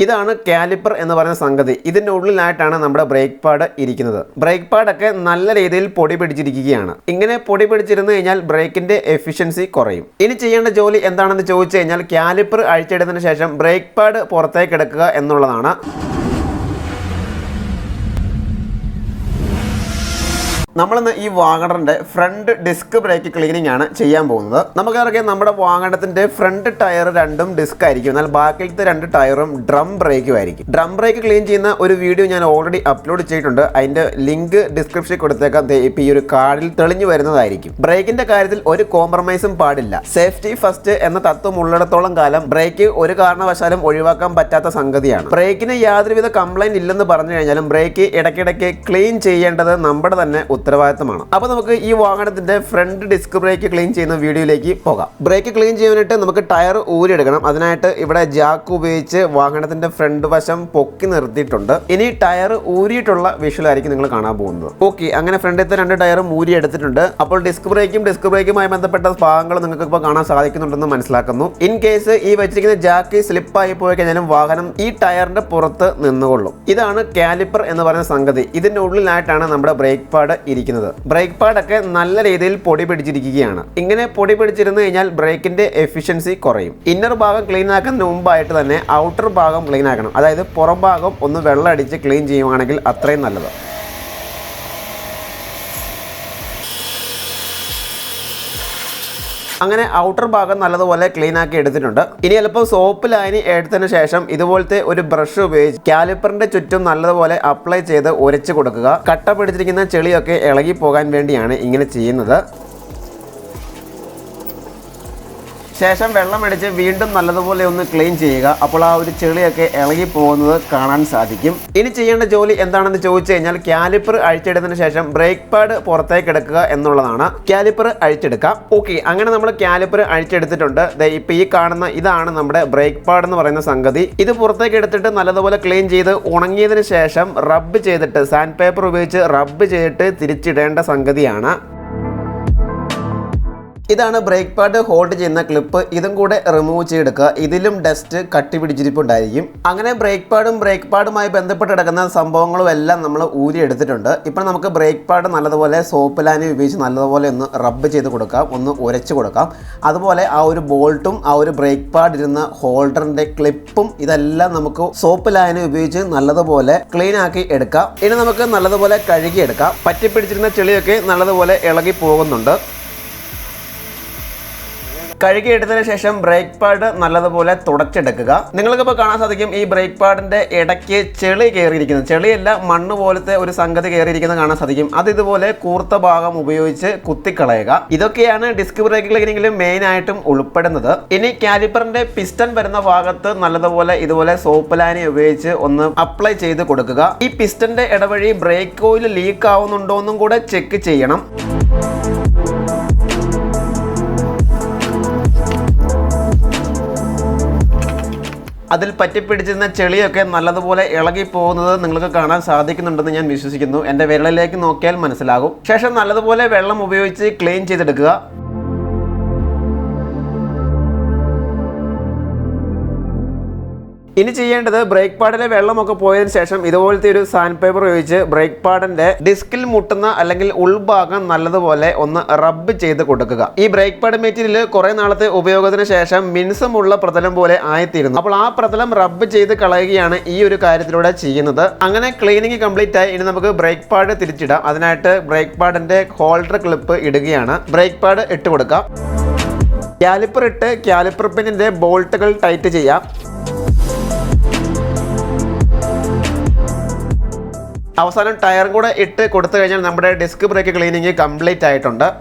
ഇതാണ് കാലിപ്പർ എന്ന് പറയുന്ന സംഗതി. ഇതിൻ്റെ ഉള്ളിലായിട്ടാണ് നമ്മുടെ ബ്രേക്ക് പാഡ് ഇരിക്കുന്നത്. ബ്രേക്ക് പാഡൊക്കെ നല്ല രീതിയിൽ പൊടി പിടിച്ചിരിക്കുകയാണ്. ഇങ്ങനെ പൊടി പിടിച്ചിരുന്നു കഴിഞ്ഞാൽ ബ്രേക്കിന്റെ എഫിഷ്യൻസി കുറയും. ഇനി ചെയ്യേണ്ട ജോലി എന്താണെന്ന് ചോദിച്ചു കഴിഞ്ഞാൽ കാലിപ്പർ അഴിച്ചെടുത്തതിന് ശേഷം ബ്രേക്ക് പാഡ് പുറത്തേക്ക് എടുക്കുക എന്നുള്ളതാണ്. നമ്മളിന്ന് ഈ വാഗണറിന്റെ ഫ്രണ്ട് ഡിസ്ക് ബ്രേക്ക് ക്ലീനിങ് ആണ് ചെയ്യാൻ പോകുന്നത്. നമുക്കറിയാം നമ്മുടെ വാഗണത്തിന്റെ ഫ്രണ്ട് ടയർ രണ്ടും ഡിസ്ക് ആയിരിക്കും, എന്നാൽ ബാക്കിലത്തെ രണ്ട് ടയറും ഡ്രം ബ്രേക്കും ആയിരിക്കും. ഡ്രം ബ്രേക്ക് ക്ലീൻ ചെയ്യുന്ന ഒരു വീഡിയോ ഞാൻ ഓൾറെഡി അപ്ലോഡ് ചെയ്തിട്ടുണ്ട്. അതിന്റെ ലിങ്ക് ഡിസ്ക്രിപ്ഷനിൽ കൊടുത്തേക്കാം. ഇപ്പൊ ഈ ഒരു കാർഡിൽ തെളിഞ്ഞു വരുന്നതായിരിക്കും. ബ്രേക്കിന്റെ കാര്യത്തിൽ ഒരു കോംപ്രമൈസും പാടില്ല. സേഫ്റ്റി ഫസ്റ്റ് എന്ന തത്വം ഉള്ളിടത്തോളം കാലം ബ്രേക്ക് ഒരു കാരണവശാലും ഒഴിവാക്കാൻ പറ്റാത്ത സംഗതിയാണ്. ബ്രേക്കിന് യാതൊരുവിധ കംപ്ലൈന്റ് ഇല്ലെന്ന് പറഞ്ഞു കഴിഞ്ഞാലും ബ്രേക്ക് ഇടയ്ക്കിടയ്ക്ക് ക്ലീൻ ചെയ്യേണ്ടത് നമ്മുടെ തന്നെ ഉത്തരവാദിത്തമാണ്. അപ്പോൾ നമുക്ക് ഈ വാഹനത്തിന്റെ ഫ്രണ്ട് ഡിസ്ക് ബ്രേക്ക് ക്ലീൻ ചെയ്യുന്ന വീഡിയോയിലേക്ക് പോകാം. ബ്രേക്ക് ക്ലീൻ ചെയ്യാനായിട്ട് നമുക്ക് ടയർ ഊരിയെടുക്കണം. അതിനായിട്ട് ഇവിടെ ജാക്ക് ഉപയോഗിച്ച് വാഹനത്തിന്റെ ഫ്രണ്ട് വശം പൊക്കി നിർത്തിയിട്ടുണ്ട്. ഇനി ടയർ ഊരിയിട്ടുള്ള വിഷ്വലായിരിക്കും നിങ്ങൾ കാണാൻ പോകുന്നത്. ഓക്കെ, അങ്ങനെ ഫ്രണ്ടിലത്തെ രണ്ട് ടയറും ഊരി എടുത്തിട്ടുണ്ട്. അപ്പോൾ ഡിസ്ക് ബ്രേക്കുമായി ബന്ധപ്പെട്ട ഭാഗങ്ങൾ നിങ്ങൾക്ക് ഇപ്പോൾ കാണാൻ സാധിക്കുന്നുണ്ടെന്ന് മനസ്സിലാക്കുന്നു. ഇൻ കേസ് ഈ വെച്ചിരിക്കുന്ന ജാക്ക് സ്ലിപ്പായി പോയി കഴിഞ്ഞാലും വാഹനം ഈ ടയറിന്റെ പുറത്ത് നിന്നുകൊള്ളും. ഇതാണ് കാലിപ്പർ എന്ന് പറയുന്ന സംഗതി. ഇതിന്റെ ഉള്ളിലായിട്ടാണ് നമ്മുടെ ബ്രേക്ക് പാഡ് ഇരിക്കുന്നത്. ബ്രേക്ക് പാഡൊക്കെ നല്ല രീതിയിൽ പൊടി പിടിച്ചിരിക്കുകയാണ്. ഇങ്ങനെ പൊടി പിടിച്ചിരുന്നു കഴിഞ്ഞാൽ ബ്രേക്കിന്റെ എഫിഷ്യൻസി കുറയും. ഇന്നർ ഭാഗം ക്ലീൻ ആക്കുന്നതിന് മുമ്പായിട്ട് തന്നെ ഔട്ടർ ഭാഗം ക്ലീൻ ആക്കണം. അതായത് പുറം ഭാഗം ഒന്ന് വെള്ളം അടിച്ച് ക്ലീൻ ചെയ്യുവാണെങ്കിൽ അത്രയും നല്ലത്. അങ്ങനെ ഔട്ടർ ഭാഗം നല്ലതുപോലെ ക്ലീൻ ആക്കി എടുത്തിട്ടുണ്ട്. ഇനി ചിലപ്പോൾ സോപ്പ് ലായനി എടുത്തതിന് ശേഷം ഇതുപോലത്തെ ഒരു ബ്രഷ് ഉപയോഗിച്ച് കാലിപ്പറിന്റെ ചുറ്റും നല്ലതുപോലെ അപ്ലൈ ചെയ്ത് ഉരച്ചു കൊടുക്കുക. കട്ട പിടിച്ചിരിക്കുന്ന ചെളിയൊക്കെ ഇളകി പോകാൻ വേണ്ടിയാണ് ഇങ്ങനെ ചെയ്യുന്നത്. ശേഷം വെള്ളമടിച്ച് വീണ്ടും നല്ലതുപോലെ ഒന്ന് ക്ലീൻ ചെയ്യുക. അപ്പോൾ ആ ഒരു ചെളിയൊക്കെ ഇളകി പോകുന്നത് കാണാൻ സാധിക്കും. ഇനി ചെയ്യേണ്ട ജോലി എന്താണെന്ന് ചോദിച്ചു കഴിഞ്ഞാൽ കാലിപ്പർ അഴിച്ചെടുത്തതിന് ശേഷം ബ്രേക്ക് പാഡ് പുറത്തേക്ക് എടുക്കുക എന്നുള്ളതാണ്. കാലിപ്പർ അഴിച്ചെടുക്കാം. ഓക്കെ, അങ്ങനെ നമ്മൾ കാലിപ്പർ അഴിച്ചെടുത്തിട്ടുണ്ട്. ഇപ്പൊ ഈ കാണുന്ന ഇതാണ് നമ്മുടെ ബ്രേക്ക് പാഡ് എന്ന് പറയുന്ന സംഗതി. ഇത് പുറത്തേക്ക് എടുത്തിട്ട് നല്ലതുപോലെ ക്ലീൻ ചെയ്ത് ഉണങ്ങിയതിന് ശേഷം റബ്ബ് ചെയ്തിട്ട് സാൻഡ് പേപ്പർ ഉപയോഗിച്ച് റബ്ബ് ചെയ്തിട്ട് തിരിച്ചിടേണ്ട സംഗതിയാണ്. ഇതാണ് ബ്രേക്ക് പാഡ് ഹോൾഡ് ചെയ്യുന്ന ക്ലിപ്പ്. ഇതും കൂടെ റിമൂവ് ചെയ്തെടുക്കുക. ഇതിലും ഡസ്റ്റ് കട്ടി പിടിച്ചിരിപ്പുണ്ടായിരിക്കും. അങ്ങനെ ബ്രേക്ക് പാഡുമായി ബന്ധപ്പെട്ട് കിടക്കുന്ന സംഭവങ്ങളും എല്ലാം നമ്മൾ ഊരി എടുത്തിട്ടുണ്ട്. ഇപ്പം നമുക്ക് ബ്രേക്ക് പാഡ് നല്ലതുപോലെ സോപ്പ് ലായനി ഉപയോഗിച്ച് നല്ലതുപോലെ ഒന്ന് റബ്ബ് ചെയ്ത് കൊടുക്കാം, ഒന്ന് ഉരച്ച് കൊടുക്കാം. അതുപോലെ ആ ഒരു ബോൾട്ടും ആ ഒരു ബ്രേക്ക് പാഡ് ഇരുന്ന ഹോൾഡറിന്റെ ക്ലിപ്പും ഇതെല്ലാം നമുക്ക് സോപ്പ് ലായനി ഉപയോഗിച്ച് നല്ലതുപോലെ ക്ലീൻ ആക്കി എടുക്കാം. ഇനി നമുക്ക് നല്ലതുപോലെ കഴുകിയെടുക്കാം. പറ്റിപ്പിടിച്ചിരുന്ന ചെളിയൊക്കെ നല്ലതുപോലെ ഇളകി പോകുന്നുണ്ട്. കഴുകിയെടുത്തതിന് ശേഷം ബ്രേക്ക് പാഡ് നല്ലതുപോലെ തുടച്ചെടുക്കുക. നിങ്ങൾക്കിപ്പോൾ കാണാൻ സാധിക്കും ഈ ബ്രേക്ക് പാഡിന്റെ ഇടയ്ക്ക് ചെളി കയറിയിരിക്കുന്നത്. ചെളിയല്ല, മണ്ണ് പോലത്തെ ഒരു സംഗതി കയറിയിരിക്കുന്നത് കാണാൻ സാധിക്കും. അത് ഇതുപോലെ കൂർത്ത ഭാഗം ഉപയോഗിച്ച് കുത്തിക്കളയുക. ഇതൊക്കെയാണ് ഡിസ്ക് ബ്രേക്ക് ക്ലീനിങ്ങിൽ മെയിൻ ആയിട്ടും ഉൾപ്പെടുന്നത്. ഇനി കാലിപ്പറിന്റെ പിസ്റ്റൺ വരുന്ന ഭാഗത്ത് നല്ലതുപോലെ ഇതുപോലെ സോപ്പ് ലായനി ഉപയോഗിച്ച് ഒന്ന് അപ്ലൈ ചെയ്ത് കൊടുക്കുക. ഈ പിസ്റ്റന്റെ ഇടവഴി ബ്രേക്ക് ഓയിൽ ലീക്ക് ആവുന്നുണ്ടോ എന്നും കൂടെ ചെക്ക് ചെയ്യണം. അതിൽ പറ്റിപ്പിടിച്ചിരുന്ന ചെളിയൊക്കെ നല്ലതുപോലെ ഇളകി പോകുന്നത് നിങ്ങൾക്ക് കാണാൻ സാധിക്കുന്നുണ്ടെന്ന് ഞാൻ വിശ്വസിക്കുന്നു. എൻ്റെ വിരലിലേക്ക് നോക്കിയാൽ മനസ്സിലാകും. ശേഷം നല്ലതുപോലെ വെള്ളം ഉപയോഗിച്ച് ക്ലീൻ ചെയ്തെടുക്കുക. ഇനി ചെയ്യേണ്ടത് ബ്രേക്ക് പാഡിലെ വെള്ളമൊക്കെ പോയതിനു ശേഷം ഇതുപോലത്തെ ഒരു സാൻഡ് പേപ്പർ ഉപയോഗിച്ച് ബ്രേക്ക് പാഡിന്റെ ഡിസ്കിൽ മുട്ടുന്ന അല്ലെങ്കിൽ ഉൾഭാഗം നല്ലതുപോലെ ഒന്ന് റബ്ബ് ചെയ്ത് കൊടുക്കുക. ഈ ബ്രേക്ക് പാഡ് മെറ്റീരിയൽ കുറെ നാളത്തെ ഉപയോഗത്തിന് ശേഷം മിനുസമുള്ള പ്രതലം പോലെ ആയിത്തീരുന്നു. അപ്പോൾ ആ പ്രതലം റബ്ബ് ചെയ്ത് കളയുകയാണ് ഈ ഒരു കാര്യത്തിലൂടെ ചെയ്യുന്നത്. അങ്ങനെ ക്ലീനിങ് കംപ്ലീറ്റ് ആയി. ഇനി നമുക്ക് ബ്രേക്ക് പാഡ് തിരിച്ചിടാം. അതിനായിട്ട് ബ്രേക്ക് പാഡിന്റെ ഹോൾഡർ ക്ലിപ്പ് ഇടുകയാണ്. ബ്രേക്ക് പാഡ് ഇട്ട് കൊടുക്കാം. കാലിപ്പർ ഇട്ട് കാലിപ്പർ പിന്നിന്റെ ബോൾട്ടുകൾ ടൈറ്റ് ചെയ്യാം. അവസാനം ടയറും കൂടെ ഇട്ട് കൊടുത്തു കഴിഞ്ഞാൽ നമ്മുടെ ഡിസ്ക് ബ്രേക്ക് ക്ലീനിങ് കംപ്ലീറ്റ് ആയിട്ടുണ്ട്.